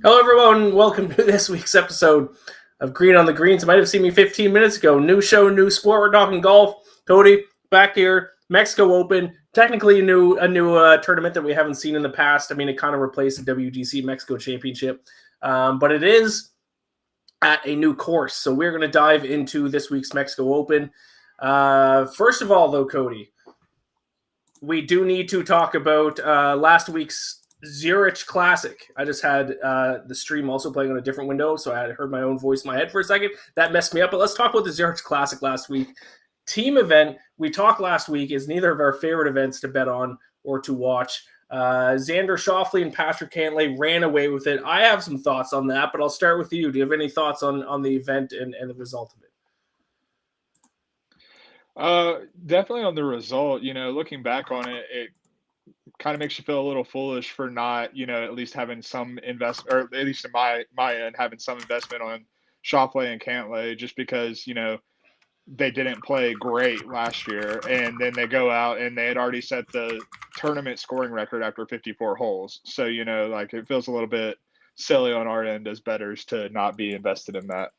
Hello, everyone. Welcome to this week's episode of Green on the Greens. You might have seen me 15 minutes ago. New show, new sport. We're talking golf. Cody, back here. Mexico Open. Technically a new tournament that we haven't seen in the past. I mean, it kind of replaced the WGC Mexico Championship, but it is at a new course. So we're going to dive into this week's Mexico Open. First of all, though, Cody, we do need to talk about last week's Zurich Classic. I just had the stream also playing on a different window, so I had heard my own voice in my head for a second. That messed me up. But let's talk about the Zurich Classic last week. Team event, we talked last week, is neither of our favorite events to bet on or to watch. Xander Schauffele and Patrick Cantlay ran away with it. I have some thoughts on that, but I'll start with you. Do you have any thoughts on the event and the result of it? Definitely on the result, looking back on it, it kind of makes you feel a little foolish for not, at least having some investment, or at least in my end, having some investment on Schauffele and Cantlay, just because, they didn't play great last year, and then they go out and they had already set the tournament scoring record after 54 holes. So, like it feels a little bit silly on our end as bettors to not be invested in that.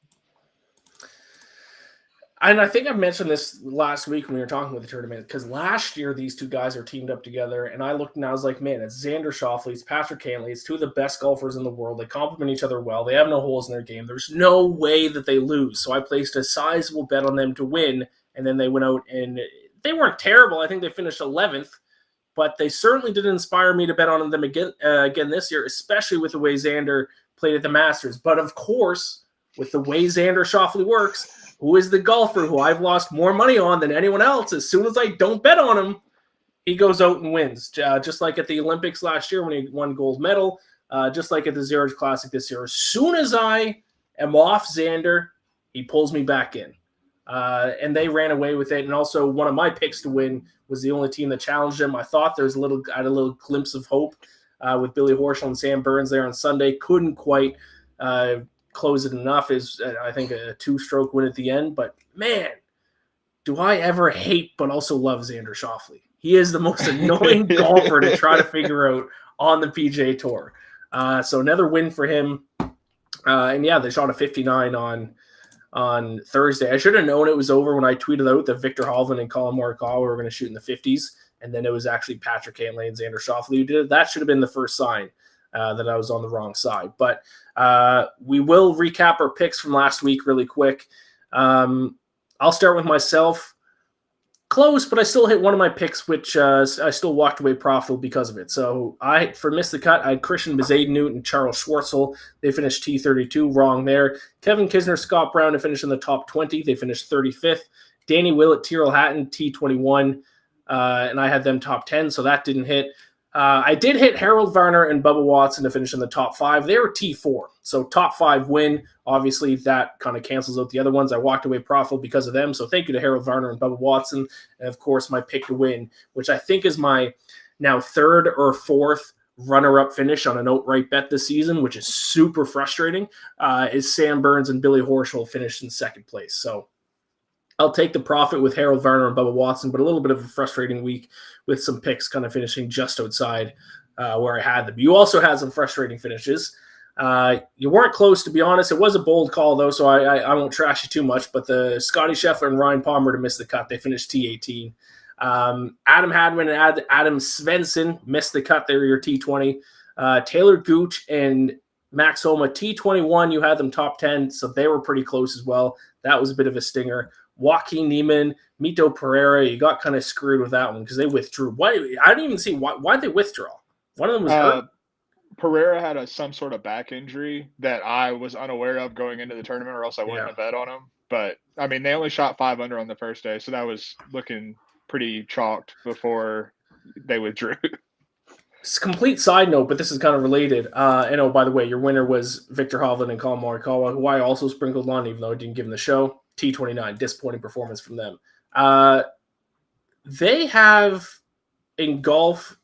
And I think I mentioned this last week when we were talking about the tournament, because last year these two guys are teamed up together, and I looked and I was like, man, it's Xander Schauffele, it's Patrick Cantlay, it's two of the best golfers in the world. They complement each other well. They have no holes in their game. There's no way that they lose. So I placed a sizable bet on them to win, and then they went out and they weren't terrible. I think they finished 11th, but they certainly didn't inspire me to bet on them again this year, especially with the way Xander played at the Masters. But of course, with the way Xander Schauffele works, who is the golfer who I've lost more money on than anyone else, as soon as I don't bet on him, he goes out and wins. Just like at the Olympics last year when he won gold medal, just like at the Zurich Classic this year. As soon as I am off Xander, he pulls me back in. And they ran away with it. And also one of my picks to win was the only team that challenged him. I thought I had a little glimpse of hope with Billy Horschel and Sam Burns there on Sunday. Couldn't quite close it enough. Is I think a 2-stroke win at the end. But man, do I ever hate but also love Xander Schauffele. He is the most annoying golfer to try to figure out on the PGA Tour. So another win for him. And yeah, they shot a 59 on Thursday. I should have known it was over when I tweeted out that Victor Hovland and Colin Morikawa were going to shoot in the 50s, and then it was actually Patrick Cantlay and Xander Schauffele who did it. That should have been the first sign that I was on the wrong side. But we will recap our picks from last week really quick. I'll start with myself. Close, but I still hit one of my picks, which I still walked away profitable because of it. So for Miss the Cut, I had Christian Bezadenut and Charles Schwartzel. They finished T32, wrong there. Kevin Kisner, Scott Brown to finish in the top 20. They finished 35th. Danny Willett, Tyrrell Hatton, T21, and I had them top 10, so that didn't hit. I did hit Harold Varner and Bubba Watson to finish in the top 5. They were T4, so top 5 win. Obviously, that kind of cancels out the other ones. I walked away profitable because of them, so thank you to Harold Varner and Bubba Watson. And, of course, my pick to win, which I think is my now 3rd or 4th runner-up finish on an outright bet this season, which is super frustrating, is Sam Burns and Billy Horschel finished in 2nd place. So I'll take the profit with Harold Varner and Bubba Watson, but a little bit of a frustrating week with some picks kind of finishing just outside where I had them. You also had some frustrating finishes. You weren't close, to be honest. It was a bold call, though, so I won't trash you too much. But the Scotty Scheffler and Ryan Palmer to miss the cut. They finished T18. Adam Hadwin and Adam Svensson missed the cut. They were your T20. Taylor Gooch and Max Homa, T21. You had them top 10, so they were pretty close as well. That was a bit of a stinger. Joaquin Neiman, Mito Pereira, you got kind of screwed with that one because they withdrew. I didn't even see why they withdraw. One of them was hurt. Pereira had some sort of back injury that I was unaware of going into the tournament, or else I wouldn't have bet on him. But, I mean, they only shot 5 under on the first day, so that was looking pretty chalked before they withdrew. It's a complete side note, but this is kind of related. And, oh, by the way, your winner was Victor Hovland and Colin Morikawa, who I also sprinkled on, even though I didn't give him the show. T29, disappointing performance from them. They have, in golf,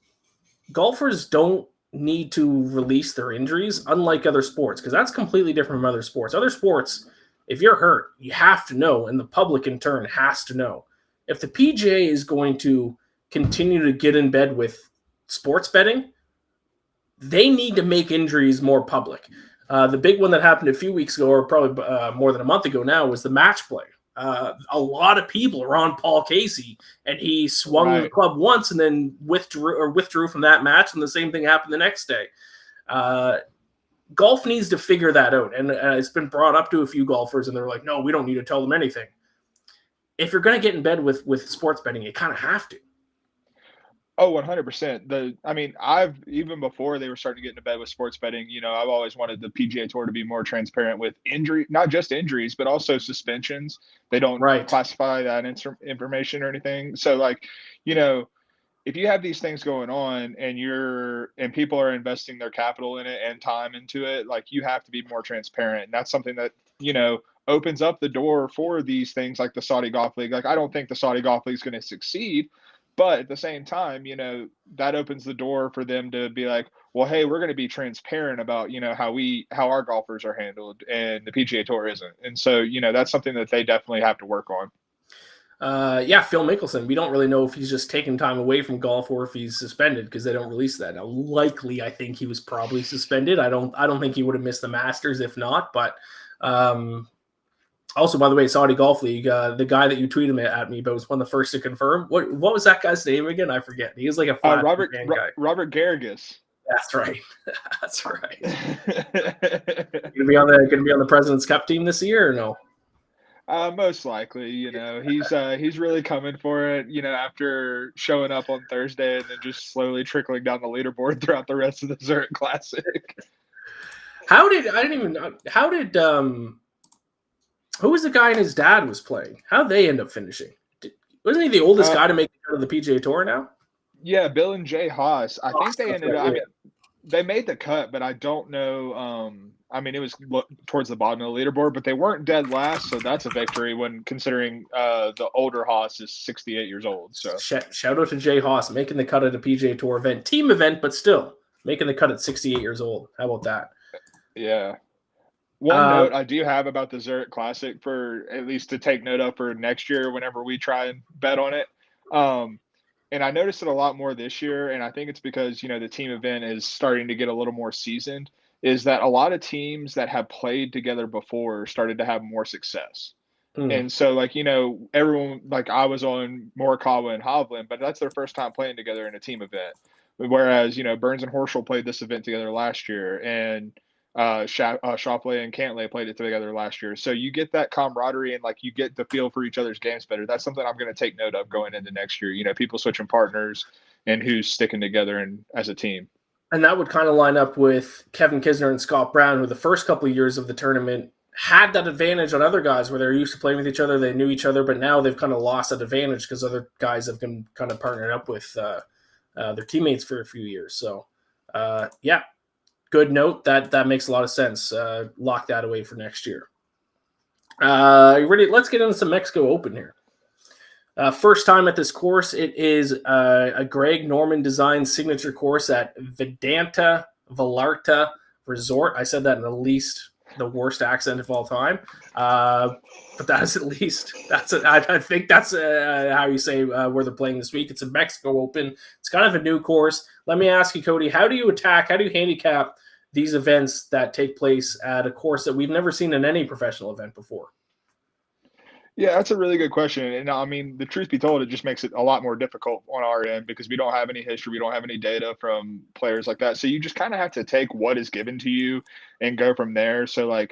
golfers don't need to release their injuries, unlike other sports, because that's completely different from other sports. Other sports, if you're hurt, you have to know, and the public in turn has to know. If the PGA is going to continue to get in bed with sports betting, they need to make injuries more public. The big one that happened a few weeks ago, or probably more than a month ago now, was the match play. A lot of people are on Paul Casey, and he swung the club once and then withdrew from that match, and the same thing happened the next day. Golf needs to figure that out, and it's been brought up to a few golfers, and they're like, no, we don't need to tell them anything. If you're going to get in bed with sports betting, you kind of have to. Oh, 100%. I've even before they were starting to get into bed with sports betting, I've always wanted the PGA Tour to be more transparent with injury, not just injuries, but also suspensions. They don't classify that information or anything. So, if you have these things going on and people are investing their capital in it and time into it, you have to be more transparent. And that's something that, opens up the door for these things like the Saudi Golf League. I don't think the Saudi Golf League is going to succeed. But at the same time, that opens the door for them to be like, well, hey, we're going to be transparent about, how our golfers are handled, and the PGA Tour isn't. And so, that's something that they definitely have to work on. Phil Mickelson. We don't really know if he's just taking time away from golf or if he's suspended because they don't release that. Now, likely, I think he was probably suspended. I don't think he would have missed the Masters if not. But also, by the way, Saudi Golf League, the guy that you tweeted at me about was one of the first to confirm. What was that guy's name again? I forget. He was like a flat Robert Garrigus. That's right. That's right. Gonna be on the President's Cup team this year or no? Most likely. He's really coming for it. After showing up on Thursday and then just slowly trickling down the leaderboard throughout the rest of the Zurich Classic. Who was the guy and his dad was playing? How'd they end up finishing? Wasn't he the oldest guy to make it out of the PGA Tour now? Yeah, Bill and Jay Haas. I think they ended up. They made the cut, but I don't know. It was towards the bottom of the leaderboard, but they weren't dead last, so that's a victory when considering the older Haas is 68 years old. So shout out to Jay Haas making the cut at a PGA Tour event, team event, but still making the cut at 68 years old. How about that? Yeah. One note I do have about the Zurich Classic, for at least to take note of for next year whenever we try and bet on it. And I noticed it a lot more this year, and I think it's because, the team event is starting to get a little more seasoned, is that a lot of teams that have played together before started to have more success. And so, everyone, I was on Morikawa and Hovland, but that's their first time playing together in a team event. Whereas, Burns and Horschel played this event together last year, and Schauffele and Cantlay played it together last year. So you get that camaraderie and you get the feel for each other's games better. That's something I'm going to take note of going into next year. People switching partners and who's sticking together and as a team. And that would kind of line up with Kevin Kisner and Scott Brown, who the first couple of years of the tournament had that advantage on other guys where they're used to playing with each other. They knew each other, but now they've kind of lost that advantage because other guys have been kind of partnered up with their teammates for a few years. So, good note. That makes a lot of sense. Lock that away for next year. You ready? Let's get into some Mexico Open here. First time at this course. It is a Greg Norman designed signature course at Vedanta Vallarta Resort. I said that in the worst accent of all time. But that is at least, I think that's how you say where they're playing this week. It's a Mexico Open. It's kind of a new course. Let me ask you, Cody, how do you handicap these events that take place at a course that we've never seen in any professional event before? Yeah, that's a really good question. And the truth be told, it just makes it a lot more difficult on our end because we don't have any history. We don't have any data from players like that. So you just kind of have to take what is given to you and go from there. So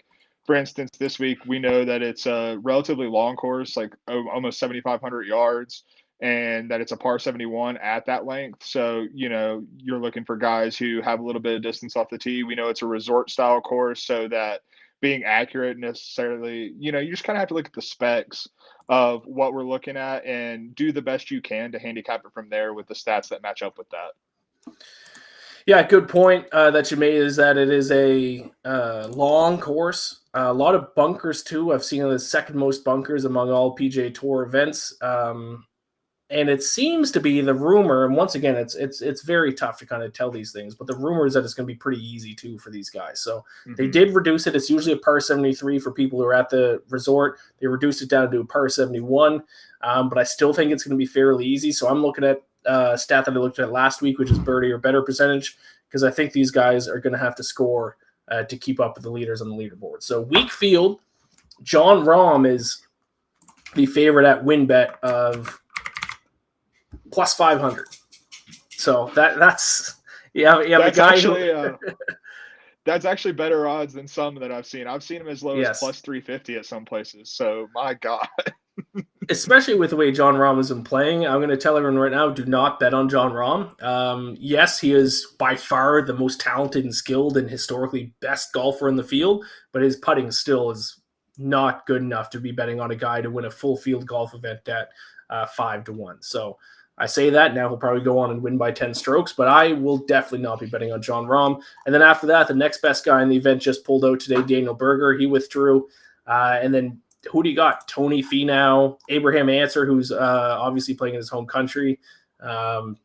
for instance, this week, we know that it's a relatively long course, almost 7,500 yards, and that it's a par 71 at that length. So, you're looking for guys who have a little bit of distance off the tee. We know it's a resort style course, so that being accurate necessarily, you just kind of have to look at the specs of what we're looking at and do the best you can to handicap it from there with the stats that match up with that. Yeah, good point that you made is that it is a long course. A lot of bunkers, too. I've seen the second most bunkers among all PGA Tour events. And it seems to be the rumor, and once again, it's very tough to kind of tell these things, but the rumor is that it's going to be pretty easy, too, for these guys. So They did reduce it. It's usually a par 73 for people who are at the resort. They reduced it down to a par 71, but I still think it's going to be fairly easy. So I'm looking at stat that I looked at last week, which is birdie or better percentage. because I think these guys are going to have to score to keep up with the leaders on the leaderboard. So weak field, John Rahm is the favorite at WinBet of plus 500. So that's That's a guy actually who that's actually better odds than some that I've seen. I've seen him as low as plus 350 at some places. So my God. Especially with the way John Rahm has been playing, I'm going to tell everyone right now, do not bet on John Rahm. Yes, he is by far the most talented and skilled and historically best golfer in the field, but his putting still is not good enough to be betting on a guy to win a full field golf event at 5-1. So I say that, now he'll probably go on and win by 10 strokes, but I will definitely not be betting on John Rahm. And then after that, the next best guy in the event just pulled out today, Daniel Berger. He withdrew. And then who do you got? Tony Finau, Abraham Answer, who's obviously playing in his home country. That's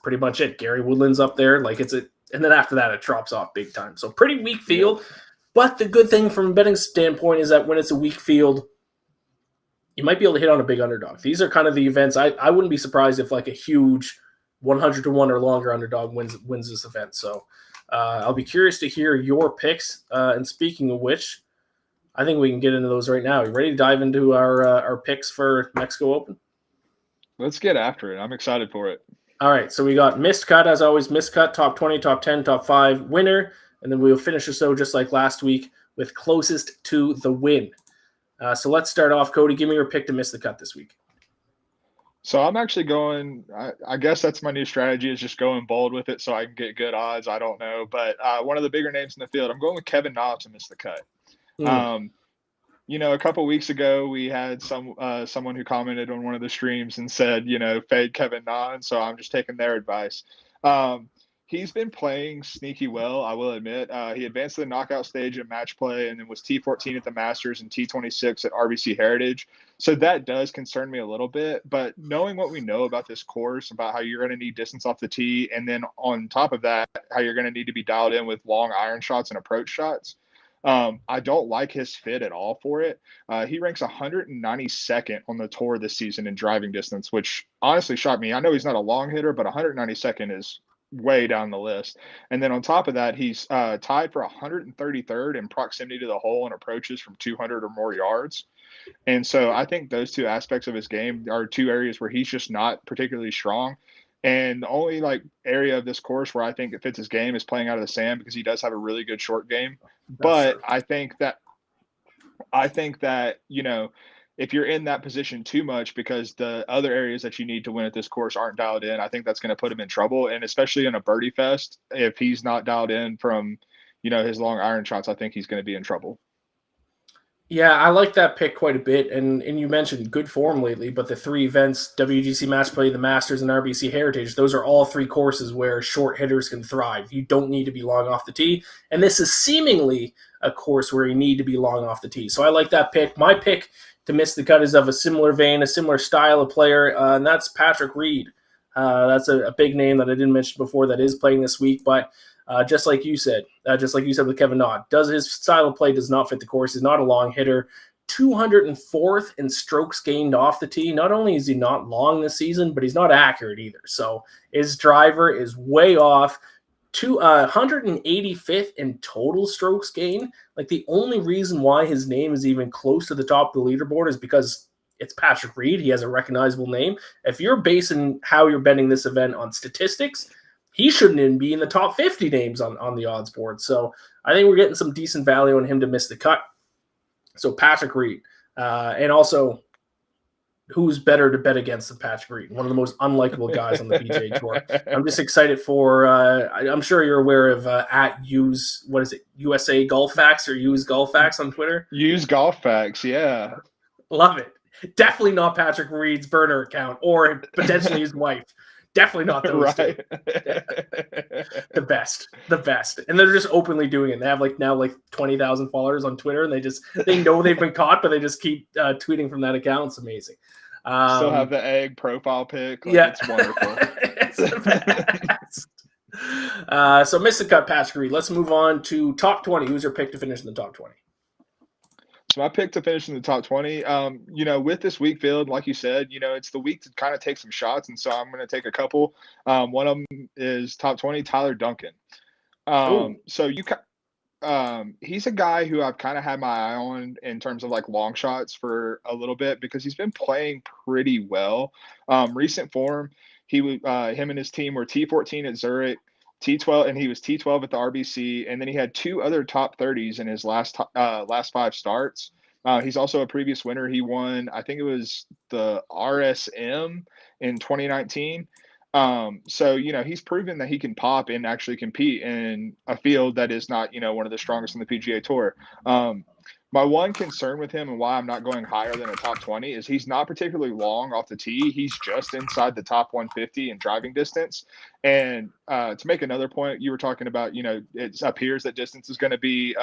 pretty much it. Gary Woodland's up there. And then after that, it drops off big time. So pretty weak field. Yep. But the good thing from a betting standpoint is that when it's a weak field, you might be able to hit on a big underdog. These are kind of the events. I wouldn't be surprised if like a huge 100-1 or longer underdog wins this event. So I'll be curious to hear your picks. And speaking of which, I think we can get into those right now. You ready to dive into our picks for Mexico Open? Let's get after it. I'm excited for it. All right. So we got missed cut, as always, missed cut, top 20, top 10, top 5 winner. And then we'll finish the show just like last week with closest to the win. So let's start off. Cody, give me your pick to miss the cut this week. So I'm actually going, I guess that's my new strategy, is just going bold with it so I can get good odds. I don't know. But one of the bigger names in the field, I'm going with Kevin Na to miss the cut. A couple of weeks ago, we had someone who commented on one of the streams and said, fade Kevin Na. And so I'm just taking their advice. He's been playing sneaky well, I will admit. He advanced to the knockout stage at match play and then was T14 at the Masters and T26 at RBC Heritage. So that does concern me a little bit. But knowing what we know about this course, about how you're going to need distance off the tee, and then on top of that, how you're going to need to be dialed in with long iron shots and approach shots, I don't like his fit at all for it. He ranks 192nd on the tour this season in driving distance, which honestly shocked me. I know he's not a long hitter, but 192nd is way down the list. And then on top of that, he's tied for 133rd in proximity to the hole and approaches from 200 or more yards. And so I think those two aspects of his game are two areas where he's just not particularly strong. And the only area of this course where I think it fits his game is playing out of the sand, because he does have a really good short game. But I think that, if you're in that position too much because the other areas that you need to win at this course aren't dialed in, I think that's going to put him in trouble. And especially in a birdie fest, if he's not dialed in from, his long iron shots, I think he's going to be in trouble. Yeah, I like that pick quite a bit. And you mentioned good form lately, but the three events, WGC Match Play, the Masters, and RBC Heritage, those are all three courses where short hitters can thrive. You don't need to be long off the tee. And this is seemingly a course where you need to be long off the tee. So I like that pick. My pick to miss the cut is of a similar vein, a similar style of player, and that's Patrick Reed. That's a big name that I didn't mention before that is playing this week, but just like you said with Kevin Na, his style of play does not fit the course. He's not a long hitter. 204th in strokes gained off the tee. Not only is he not long this season, but he's not accurate either. So his driver is way off. 185th in total strokes gained. The only reason why his name is even close to the top of the leaderboard is because it's Patrick Reed. He has a recognizable name. If you're basing how you're betting this event on statistics, he shouldn't even be in the top 50 names on the odds board. So I think we're getting some decent value on him to miss the cut. So Patrick Reed. And also, who's better to bet against than Patrick Reed? One of the most unlikable guys on the PGA Tour. I'm just excited for. I'm sure you're aware of USA Golf Facts or Use Golf Facts on Twitter. Use Golf Facts, yeah. Love it. Definitely not Patrick Reed's burner account or potentially his wife. Definitely not those two. The best. And they're just openly doing it. They have now 20,000 followers on Twitter, and they know they've been caught, but they just keep tweeting from that account. It's amazing. Still have the egg profile pic. It's wonderful. It's the best. So miss the cut, Patrick Reed. Let's move on to top 20. Who's your pick to finish in the top 20? So my pick to finish in the top 20, with this weak field, like you said, it's the week to kind of take some shots. And so I'm going to take a couple. One of them is top 20, Tyler Duncan. Oh, So he's a guy who I've kind of had my eye on in terms of like long shots for a little bit because he's been playing pretty well. Recent form, him and his team were T14 at Zurich, T12, and he was T12 at the RBC, and then he had two other top 30s in his last five starts. He's also a previous winner. He won, I think it was the RSM in 2019. He's proven that he can pop and actually compete in a field that is not, one of the strongest in the PGA Tour. My one concern with him and why I'm not going higher than a top 20 is he's not particularly long off the tee. He's just inside the top 150 in driving distance. And to make another point, you were talking about, it appears that distance is going to be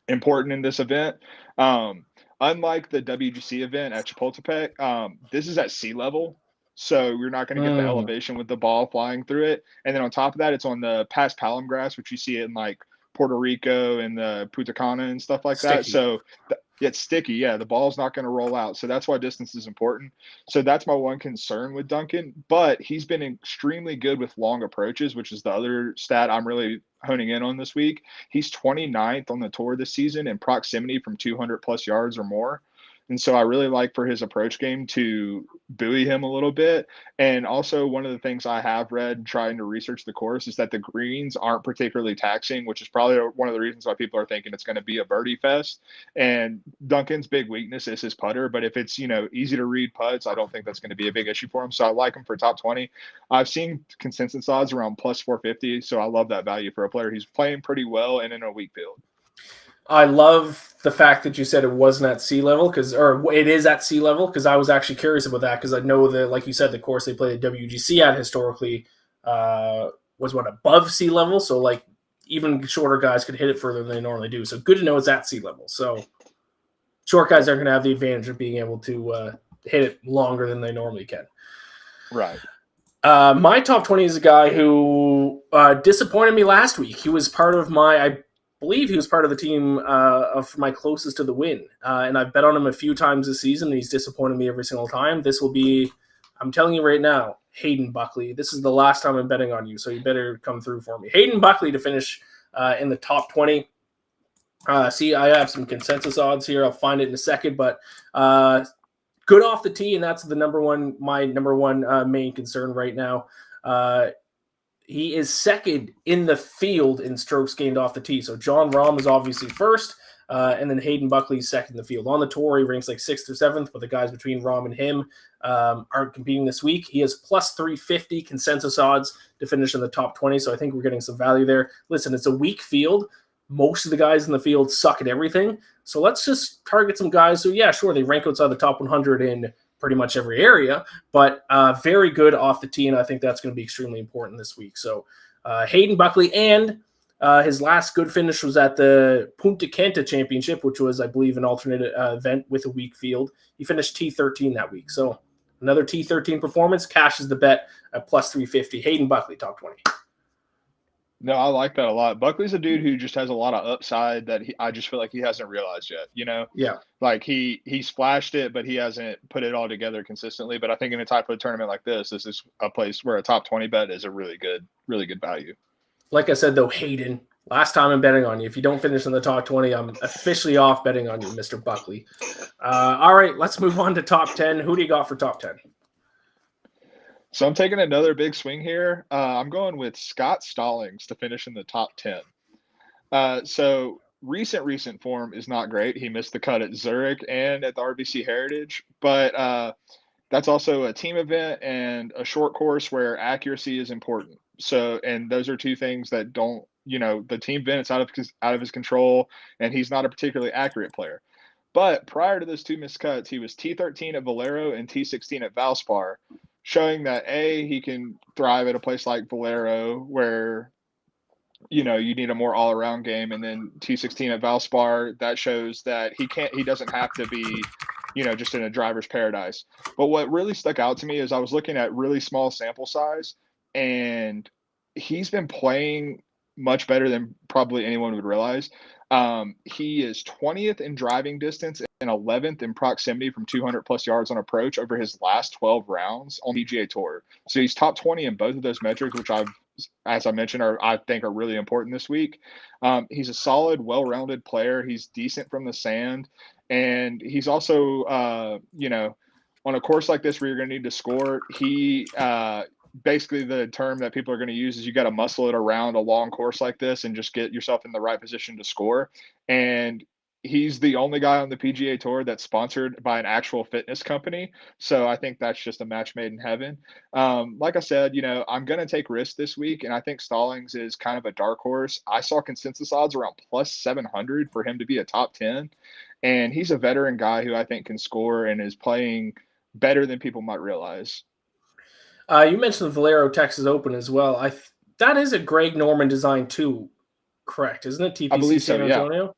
important in this event. Unlike the WGC event at Chapultepec, this is at sea level. So you're not going to get the elevation with the ball flying through it. And then on top of that, it's on the past Palom grass, which you see in like Puerto Rico and the Punta Cana and stuff like that. So it's sticky. Yeah, the ball's not going to roll out. So that's why distance is important. So that's my one concern with Duncan. But he's been extremely good with long approaches, which is the other stat I'm really honing in on this week. He's 29th on the tour this season in proximity from 200 plus yards or more. And so I really like for his approach game to buoy him a little bit. And also one of the things I have read trying to research the course is that the greens aren't particularly taxing, which is probably one of the reasons why people are thinking it's going to be a birdie fest. And Duncan's big weakness is his putter. But if it's, easy to read putts, I don't think that's going to be a big issue for him. So I like him for top 20. I've seen consensus odds around plus 450. So I love that value for a player. He's playing pretty well and in a weak field. I love the fact that you said it wasn't at sea level or it is at sea level because I was actually curious about that because I know that, like you said, the course they played at WGC at historically was above sea level. So like even shorter guys could hit it further than they normally do. So good to know it's at sea level. So short guys aren't going to have the advantage of being able to hit it longer than they normally can. Right. My top 20 is a guy who disappointed me last week. He was part of I believe he was part of the team of my closest to the win. And I've bet on him a few times this season, and he's disappointed me every single time. This will be, I'm telling you right now, Hayden Buckley. This is the last time I'm betting on you, so you better come through for me. Hayden Buckley to finish in the top 20. See, I have some consensus odds here. I'll find it in a second, but good off the tee, and that's my number one main concern right now. He is second in the field in strokes gained off the tee. So John Rahm is obviously first, and then Hayden Buckley is second in the field. On the tour, he ranks like 6th or 7th, but the guys between Rahm and him aren't competing this week. He has plus 350 consensus odds to finish in the top 20, so I think we're getting some value there. Listen, it's a weak field. Most of the guys in the field suck at everything, so let's just target some guys who, yeah, sure, they rank outside the top 100 in pretty much every area, but very good off the tee, and I think that's going to be extremely important this week. So Hayden Buckley, and his last good finish was at the Punta Cana Championship, which was, I believe, an alternate event with a weak field. He finished T13 that week. So another T13 performance cashes the bet at plus 350. Hayden Buckley, top 20. No, I like that a lot. Buckley's a dude who just has a lot of upside that I just feel like he hasn't realized yet, Yeah. Like he splashed it, but he hasn't put it all together consistently. But I think in a type of tournament like this is a place where a top 20 bet is a really good value. Like I said, though, Hayden, last time I'm betting on you. If you don't finish in the top 20, I'm officially off betting on you, Mr. Buckley. All right, let's move on to top 10. Who do you got for top 10? So I'm taking another big swing here. I'm going with Scott Stallings to finish in the top 10. So recent form is not great. He missed the cut at Zurich and at the RBC Heritage, but that's also a team event and a short course where accuracy is important. So, and those are two things that don't, the team event is out of his control, and he's not a particularly accurate player. But prior to those two missed cuts, he was T13 at Valero and T16 at Valspar, showing that he can thrive at a place like Valero where, you need a more all-around game, and then T16 at Valspar, that shows that he doesn't have to be, just in a driver's paradise. But what really stuck out to me is I was looking at really small sample size, and he's been playing much better than probably anyone would realize. He is 20th in driving distance and 11th in proximity from 200 plus yards on approach over his last 12 rounds on PGA Tour. So he's top 20 in both of those metrics, which as I mentioned, I think are really important this week. He's a solid, well-rounded player. He's decent from the sand, and he's also, on a course like this where you're going to need to score, basically the term that people are going to use is you got to muscle it around a long course like this and just get yourself in the right position to score. And he's the only guy on the PGA Tour that's sponsored by an actual fitness company. So I think that's just a match made in heaven. Like I said, I'm going to take risks this week, and I think Stallings is kind of a dark horse. I saw consensus odds around plus 700 for him to be a top 10. And he's a veteran guy who I think can score and is playing better than people might realize. You mentioned the Valero Texas Open as well. That is a Greg Norman design too, correct? Isn't it? TPC I believe so, San Antonio. Yeah.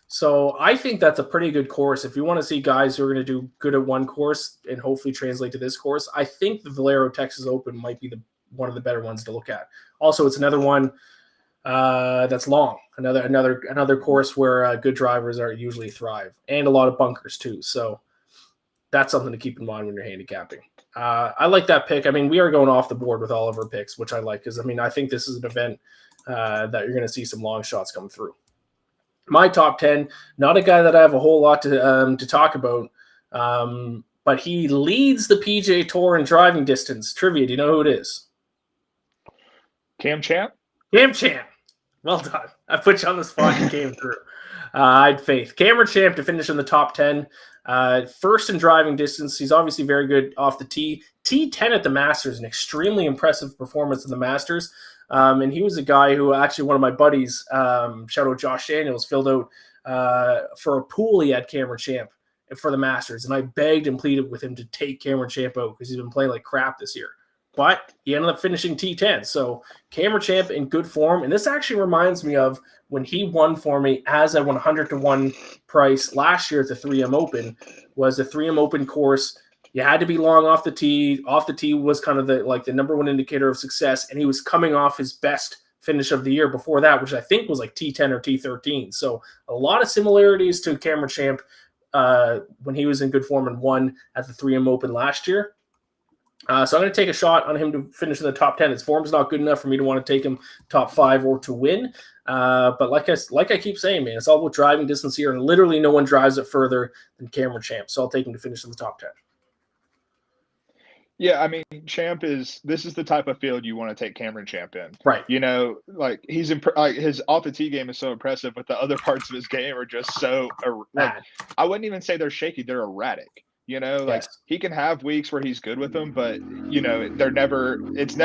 So I think that's a pretty good course. If you want to see guys who are going to do good at one course and hopefully translate to this course, I think the Valero Texas Open might be one of the better ones to look at. Also, it's another one that's long. Another course where good drivers are usually thrive, and a lot of bunkers too. So that's something to keep in mind when you're handicapping. I like that pick. I mean, we are going off the board with all of our picks, which I like because, I think this is an event that you're going to see some long shots come through. My top 10, not a guy that I have a whole lot to talk about, but he leads the PGA Tour in driving distance. Trivia, do you know who it is? Cam Champ? Cam Champ. Well done. I put you on the spot. You came through. I had faith. Cameron Champ to finish in the top 10. First in driving distance. He's obviously very good off the tee. T10 at the Masters, an extremely impressive performance in the Masters. And he was a guy who actually one of my buddies, shout out Josh Daniels, filled out for a pool he had Cameron Champ for the Masters. And I begged and pleaded with him to take Cameron Champ out because he's been playing like crap this year. But he ended up finishing T10. So Cameron Champ in good form. And this actually reminds me of when he won for me as a 100-1 price last year at the 3M Open. Was the 3M Open course. You had to be long off the tee. Off the tee was kind of the number one indicator of success. And he was coming off his best finish of the year before that, which I think was like T10 or T13. So a lot of similarities to Cameron Champ when he was in good form and won at the 3M Open last year. So I'm going to take a shot on him to finish in the top 10. His form's not good enough for me to want to take him top 5 or to win. But like I keep saying, man, it's all about driving distance here, and literally no one drives it further than Cameron Champ. So I'll take him to finish in the top 10. Yeah, I mean, this is the type of field you want to take Cameron Champ in. Right. Like his off the tee game is so impressive, but the other parts of his game are just so I wouldn't even say they're shaky, they're erratic. Yes. He can have weeks where he's good with them, but it's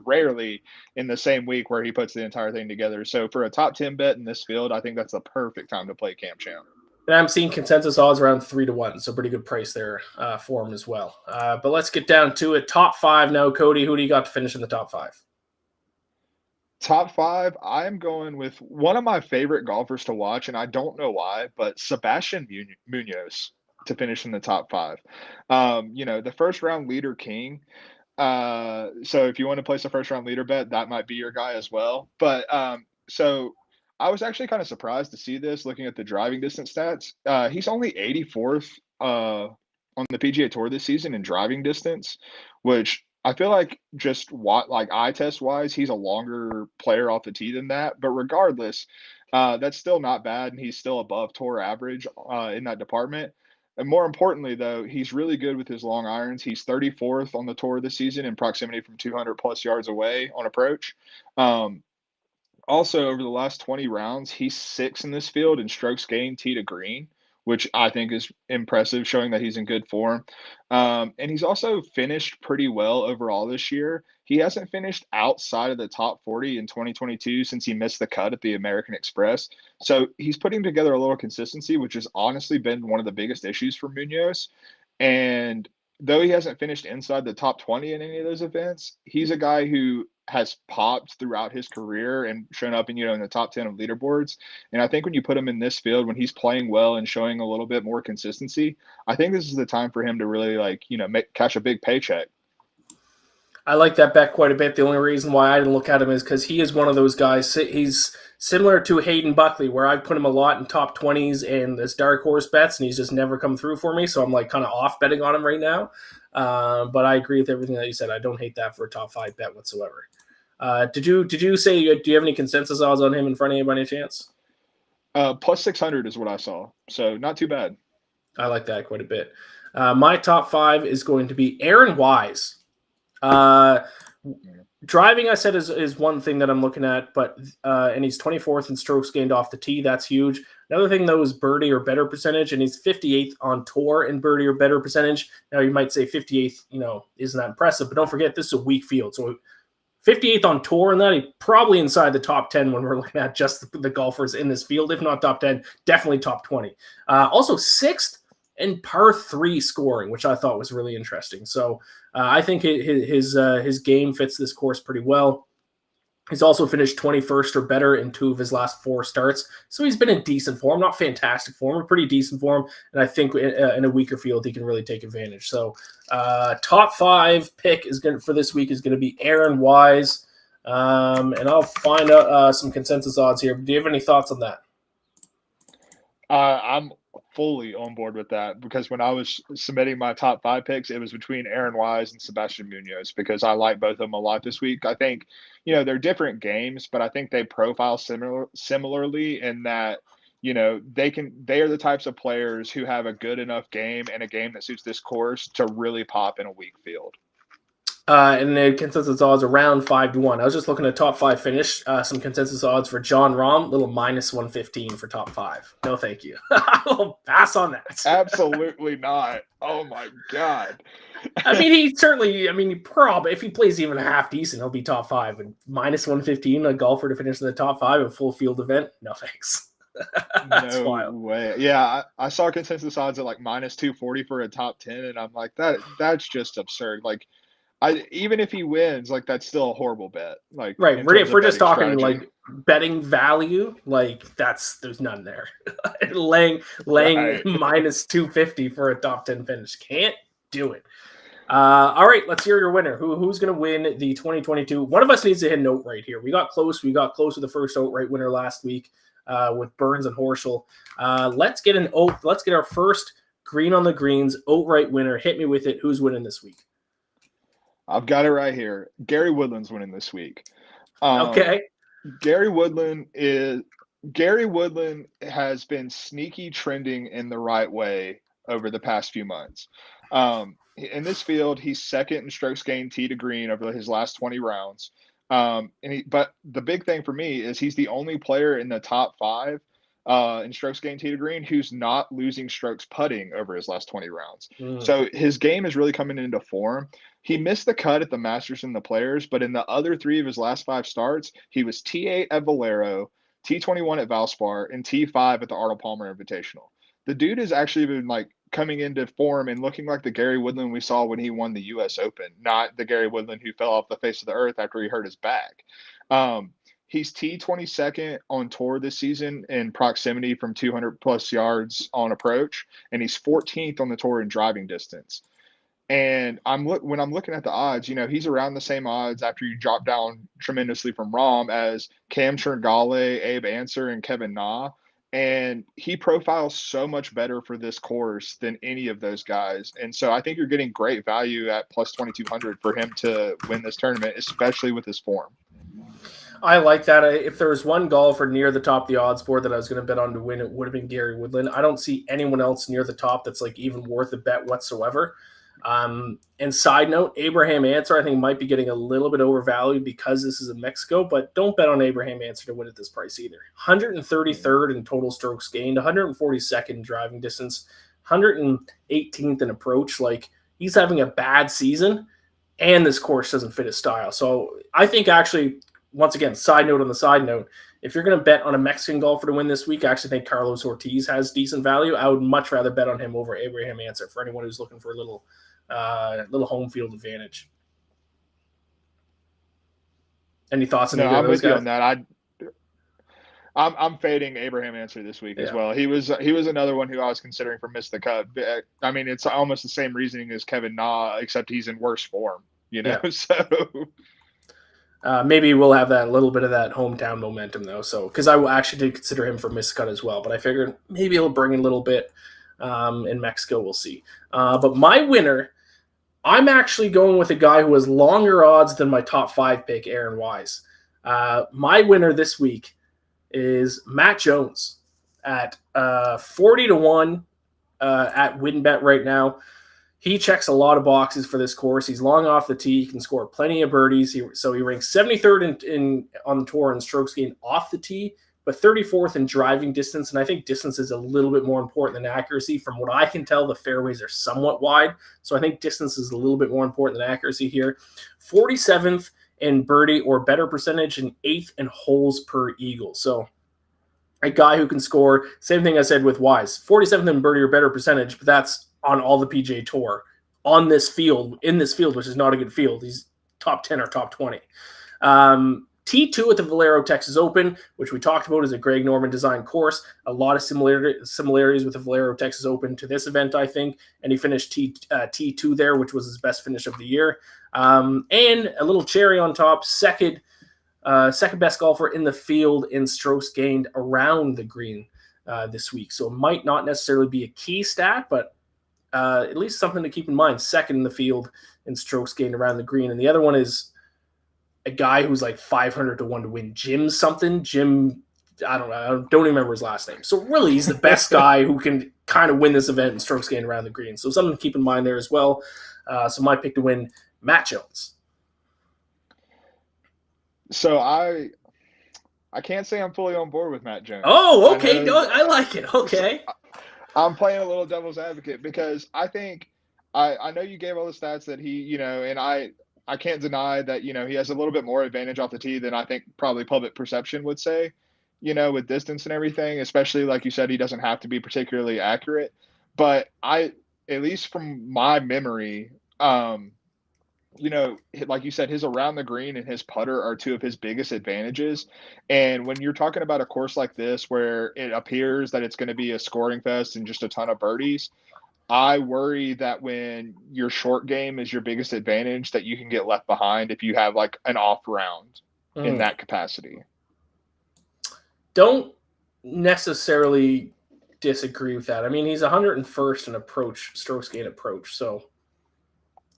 rarely in the same week where he puts the entire thing together. So for a top 10 bet in this field, I think that's the perfect time to play Cam Champ. And I'm seeing consensus odds around 3-1, so pretty good price there for him as well. But let's get down to it. Top 5 now, Cody. Who do you got to finish in the top 5? Top 5, I'm going with one of my favorite golfers to watch, and I don't know why, but Sebastian Munoz to finish in the top 5. The first round leader king. So if you want to place a first round leader bet, that might be your guy as well. But so I was actually kind of surprised to see this looking at the driving distance stats. He's only 84th on the PGA Tour this season in driving distance, which I feel like just eye test wise, he's a longer player off the tee than that. But regardless, that's still not bad, and he's still above tour average in that department. And more importantly, though, he's really good with his long irons. He's 34th on the tour this season in proximity from 200 plus yards away on approach. Also, over the last 20 rounds, he's 6th in this field in strokes gained tee to green, which I think is impressive, showing that he's in good form. And he's also finished pretty well overall this year. He hasn't finished outside of the top 40 in 2022 since he missed the cut at the American Express. So he's putting together a little consistency, which has honestly been one of the biggest issues for Munoz. And though he hasn't finished inside the top 20 in any of those events, he's a guy who has popped throughout his career and shown up in the top 10 of leaderboards. And I think when you put him in this field, when he's playing well and showing a little bit more consistency, I think this is the time for him to really catch a big paycheck. I like that bet quite a bit. The only reason why I didn't look at him is because he is one of those guys. He's similar to Hayden Buckley, where I've put him a lot in top 20s and this dark horse bets, and he's just never come through for me. So I'm like kind of off betting on him right now. But I agree with everything that you said. I don't hate that for a top 5 bet whatsoever. Did you say, do you have any consensus odds on him in front of you by any chance? Plus 600 is what I saw, so not too bad. I like that quite a bit. My top 5 is going to be Aaron Wise. Driving, I said, is one thing that I'm looking at, but and he's 24th in strokes gained off the tee. That's huge. Another thing, though, is birdie or better percentage, and he's 58th on tour in birdie or better percentage. Now, you might say 58th, isn't that impressive, but don't forget, this is a weak field. So 58th on tour, and that he probably inside the top 10 when we're looking at just the golfers in this field. If not top 10, definitely top 20. Also, 6th in par 3 scoring, which I thought was really interesting. So I think his game fits this course pretty well. He's also finished 21st or better in 2 of his last 4 starts. So he's been in decent form, not fantastic form, but pretty decent form. And I think in a weaker field, he can really take advantage. So top 5 pick for this week is going to be Aaron Wise. And I'll find out some consensus odds here. Do you have any thoughts on that? I'm fully on board with that because when I was submitting my top 5 picks, it was between Aaron Wise and Sebastian Munoz because I like both of them a lot this week. I think, they're different games, but I think they profile similarly in that, they are the types of players who have a good enough game and a game that suits this course to really pop in a weak field. And the consensus odds around 5-1. I was just looking at top 5 finish. Some consensus odds for John Rahm, little minus 115 for top 5. No, thank you. I'll pass on that. Absolutely not. Oh my God. I mean, he probably, if he plays even half decent, he'll be top 5. And minus 115, a golfer to finish in the top 5, a full field event. No thanks. That's No wild. way. Yeah, I saw consensus odds at like minus 240 for a top 10, and I'm like, that's just absurd. Like, even if he wins, like that's still a horrible bet. Like, right, if we're just talking strategy. like betting value, like there's none there. laying Right. minus 250 for a top 10 finish, can't do it. All right, let's hear your winner. Who's going to win the 2022? One of us needs to hit an outright here. We got close. We got close to the first outright winner last week with Burns and Horschel. Let's get our first green on the greens outright winner. Hit me with it. Who's winning this week? I've got it right here. Gary Woodland's winning this week. Okay. Gary Woodland has been sneaky trending in the right way over the past few months. In this field, he's second in strokes gained tee to green over his last 20 rounds. But the big thing for me is he's the only player in the top 5 in strokes gained tee to green who's not losing strokes putting over his last 20 rounds. So his game is really coming into form. He missed the cut at the Masters and the Players, but in the other 3 of his last 5 starts, he was T8 at Valero, T21 at Valspar, and T5 at the Arnold Palmer Invitational. The dude has actually been like coming into form and looking like the Gary Woodland we saw when he won the U.S. Open, not the Gary Woodland who fell off the face of the earth after he hurt his back. He's T22nd on tour this season in proximity from 200 plus yards on approach, and he's 14th on the tour in driving distance. And when I'm looking at the odds, he's around the same odds after you drop down tremendously from Rahm as Cam Tringale, Abe Answer, and Kevin Na. And he profiles so much better for this course than any of those guys. And so I think you're getting great value at plus 2,200 for him to win this tournament, especially with his form. I like that. If there was one golfer near the top of the odds board that I was going to bet on to win, it would have been Gary Woodland. I don't see anyone else near the top that's like even worth a bet whatsoever. And side note, Abraham Answer, I think, might be getting a little bit overvalued because this is in Mexico, but don't bet on Abraham Answer to win at this price either. 133rd in total strokes gained, 142nd in driving distance, 118th in approach. Like, he's having a bad season, and this course doesn't fit his style. So I think actually, once again, side note on the side note, if you're going to bet on a Mexican golfer to win this week, I actually think Carlos Ortiz has decent value. I would much rather bet on him over Abraham Answer for anyone who's looking for a little home field advantage. Any thoughts on No, either I'm of those with you guys? on that. I'm fading Abraham Answer this week as well. He was another one who I was considering for miss the cut. I mean, it's almost the same reasoning as Kevin Na, except he's in worse form. Yeah. So Maybe we'll have that little bit of that hometown momentum though. So because I actually did consider him for miscut as well, but I figured maybe he'll bring in a little bit in Mexico. We'll see. But my winner, I'm actually going with a guy who has longer odds than my top 5 pick, Aaron Wise. My winner this week is Matt Jones at 40-1 at WinBet right now. He checks a lot of boxes for this course. He's long off the tee. He can score plenty of birdies. So he ranks 73rd in on the tour in strokes gained off the tee, but 34th in driving distance. And I think distance is a little bit more important than accuracy. From what I can tell, the fairways are somewhat wide. So I think distance is a little bit more important than accuracy here. 47th in birdie or better percentage and 8th in holes per eagle. So a guy who can score, same thing I said with Wise, 47th in birdie or better percentage, but that's on all the PGA Tour on this field, in this field, which is not a good field. He's top 10 or top 20. T2 at the Valero Texas Open, which we talked about, is a Greg Norman designed course. A lot of similarities with the Valero Texas Open to this event, I think. And he finished T2 there, which was his best finish of the year. And a little cherry on top, second best golfer in the field in strokes gained around the green this week. So it might not necessarily be a key stat, but at least something to keep in mind. Second in the field in strokes gained around the green. And the other one is a guy who's like 500-1 to win. Jim, I don't know. I don't even remember his last name. So really, he's the best guy who can kind of win this event in strokes gained around the green. So something to keep in mind there as well. So my pick to win, Matt Jones. So I can't say I'm fully on board with Matt Jones. Oh, okay. I like it. Okay. I'm playing a little devil's advocate because I think I know you gave all the stats that he, and I can't deny that, he has a little bit more advantage off the tee than I think probably public perception would say, with distance and everything, especially like you said, he doesn't have to be particularly accurate. But at least from my memory, like you said, his around the green and his putter are two of his biggest advantages. And when you're talking about a course like this, where it appears that it's going to be a scoring fest and just a ton of birdies, I worry that when your short game is your biggest advantage, that you can get left behind if you have like an off round in that capacity. Don't necessarily disagree with that. I mean, he's 101st in strokes gained approach. So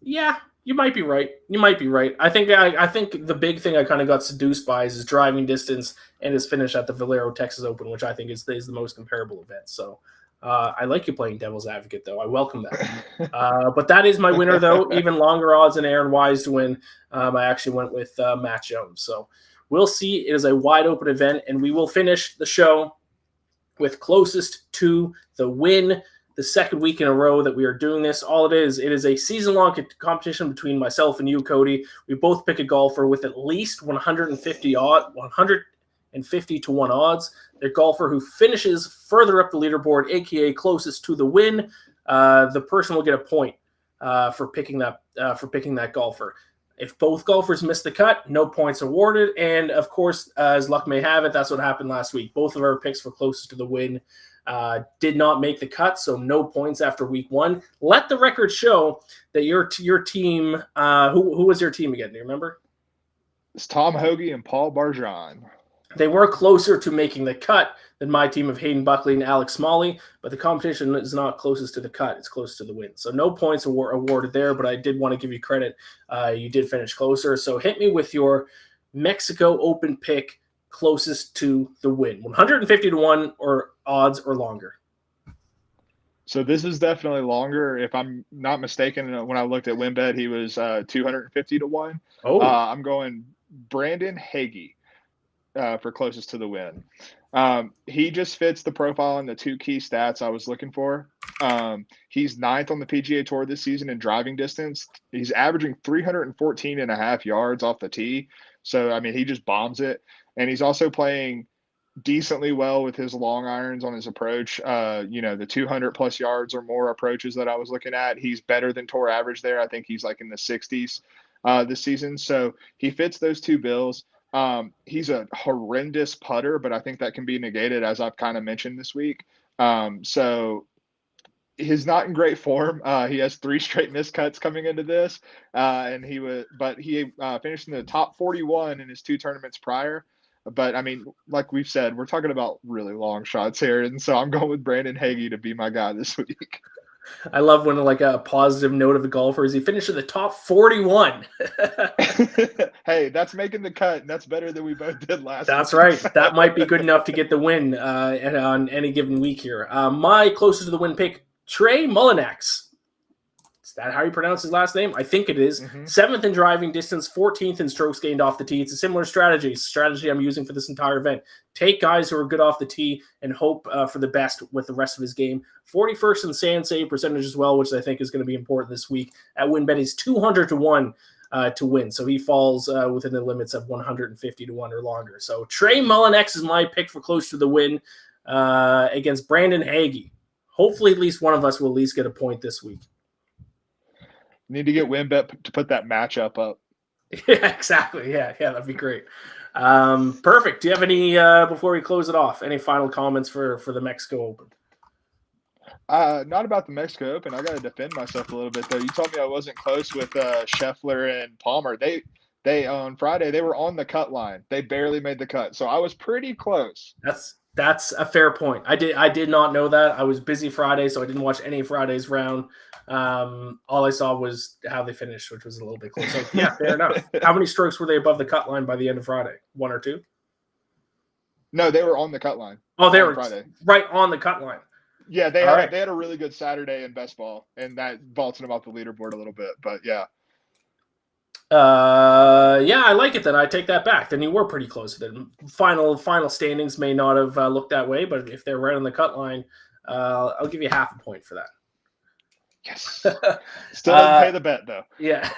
yeah, you might be right. I think the big thing I kind of got seduced by is his driving distance and his finish at the Valero Texas Open, which I think is the most comparable event. So I like you playing devil's advocate, though. I welcome that. But that is my winner, though. Even longer odds than Aaron Wise to win. I actually went with Matt Jones. So we'll see. It is a wide open event, and we will finish the show with closest to the win. The second week in a row that we are doing this. All it is a season-long competition between myself and you, Cody. We both pick a golfer with at least 150-1 odds. The golfer who finishes further up the leaderboard, aka closest to the win, the person will get a point for picking that golfer. If both golfers miss the cut, no points awarded. And of course, as luck may have it, that's what happened last week. Both of our picks for closest to the win did not make the cut, so no points after week one. Let the record show that your team. Who was your team again? Do you remember? It's Tom Hoagie and Paul Barjon. They were closer to making the cut than my team of Hayden Buckley and Alex Smalley, but the competition is not closest to the cut. It's close to the win. So no points awarded there, but I did want to give you credit. You did finish closer. So hit me with your Mexico Open pick closest to the win. 150-1 or odds or longer. So this is definitely longer. If I'm not mistaken, when I looked at WinBet, he was 250-1. Oh. I'm going Brandon Hagee for closest to the win. He just fits the profile and the two key stats I was looking for. He's 9th on the PGA Tour this season in driving distance. He's averaging 314.5 yards off the tee. So, I mean, he just bombs it. And he's also playing decently well with his long irons on his approach. The 200+ yards or more approaches that I was looking at, he's better than tour average there. I think he's like in the 60s this season. So he fits those two bills. He's a horrendous putter, but I think that can be negated, as I've kind of mentioned this week. So he's not in great form. He has 3 straight missed cuts coming into this, and he finished in the top 41 in his 2 tournaments prior. But I mean, like we've said, we're talking about really long shots here, and so I'm going with Brandon Hagee to be my guy this week. I love when like a positive note of the golfer is he finished in the top 41. Hey, that's making the cut, and that's better than we both did last That's week. right. That might be good enough to get the win on any given week here. My closest to the win pick, Trey Mullinax. Is that how you pronounce his last name? I think it is. 7th in driving distance, 14th in strokes gained off the tee. It's a similar strategy I'm using for this entire event. Take guys who are good off the tee and hope for the best with the rest of his game. 41st in sand save percentage as well, which I think is going to be important this week. At WinBet, he's 200 to 1 to win. So he falls within the limits of 150 to 1 or longer. So Trey Mullinax is my pick for close to the win against Brandon Hagee. Hopefully at least one of us will at least get a point this week. Need to get WinBet to put that matchup up. Yeah, exactly. Yeah, that'd be great. Perfect. Do you have any, before we close it off, any final comments for the Mexico Open? Not about the Mexico Open. I got to defend myself a little bit, though. You told me I wasn't close with Scheffler and Palmer. They on Friday, they were on the cut line. They barely made the cut. So I was pretty close. That's a fair point. I did not know that. I was busy Friday, so I didn't watch any Friday's round. All I saw was how they finished, which was a little bit close. So yeah, fair enough. How many strokes were they above the cut line by the end of Friday? 1 or 2? No, they were on the cut line. Oh, they were Friday. Right on the cut line. Yeah, they had a really good Saturday in best ball, and that vaulted them off the leaderboard a little bit. But yeah. Yeah, I like it. Then I take that back. Then you were pretty close with it. Final standings may not have looked that way, but if they're right on the cut line, I'll give you half a point for that. Yes. Still doesn't pay the bet though. Yeah.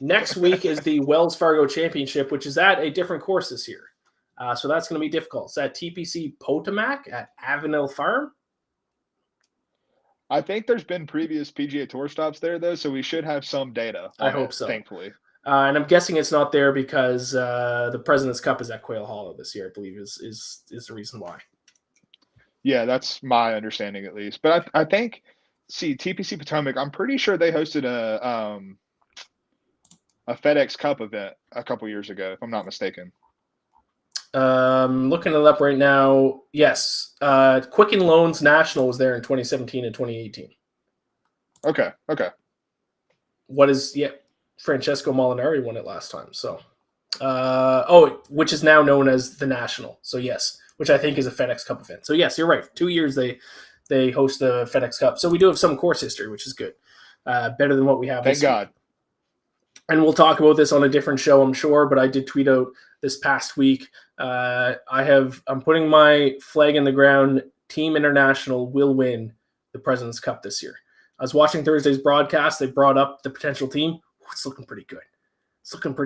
Next week is the Wells Fargo Championship, which is at a different course this year. So that's going to be difficult. It's at TPC Potomac at Avenel Farm. I think there's been previous PGA Tour stops there, though, so we should have some data. I hope so. Thankfully. And I'm guessing it's not there because the President's Cup is at Quail Hollow this year, I believe, is the reason why. Yeah, that's my understanding at least. But I think, TPC Potomac, I'm pretty sure they hosted a FedEx Cup event a couple years ago, if I'm not mistaken. Looking it up right now. Yes. Quicken Loans National was there in 2017 and 2018. Okay. Francesco Molinari won it last time. So, which is now known as the National. So yes, which I think is a FedEx Cup event. So yes, you're right. 2 years they host the FedEx Cup. So we do have some course history, which is good. Better than what we have. Thank God. And we'll talk about this on a different show, I'm sure, but I did tweet out this past week. I'm putting my flag in the ground. Team International will win the President's Cup this year. I was watching Thursday's broadcast. They brought up the potential team. It's looking pretty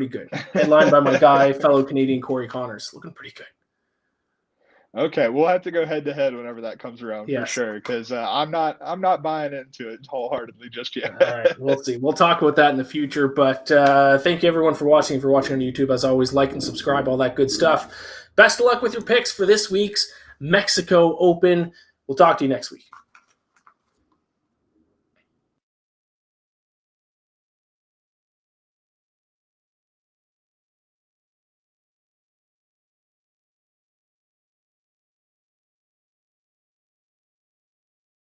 good. Headlined by my guy, fellow Canadian Corey Connors. Looking pretty good. Okay, we'll have to go head to head whenever that comes around for sure. Because I'm not buying into it wholeheartedly just yet. All right, we'll see. We'll talk about that in the future. But thank you everyone for watching. If you're watching on YouTube, as always, like and subscribe, all that good stuff. Best of luck with your picks for this week's Mexico Open. We'll talk to you next week.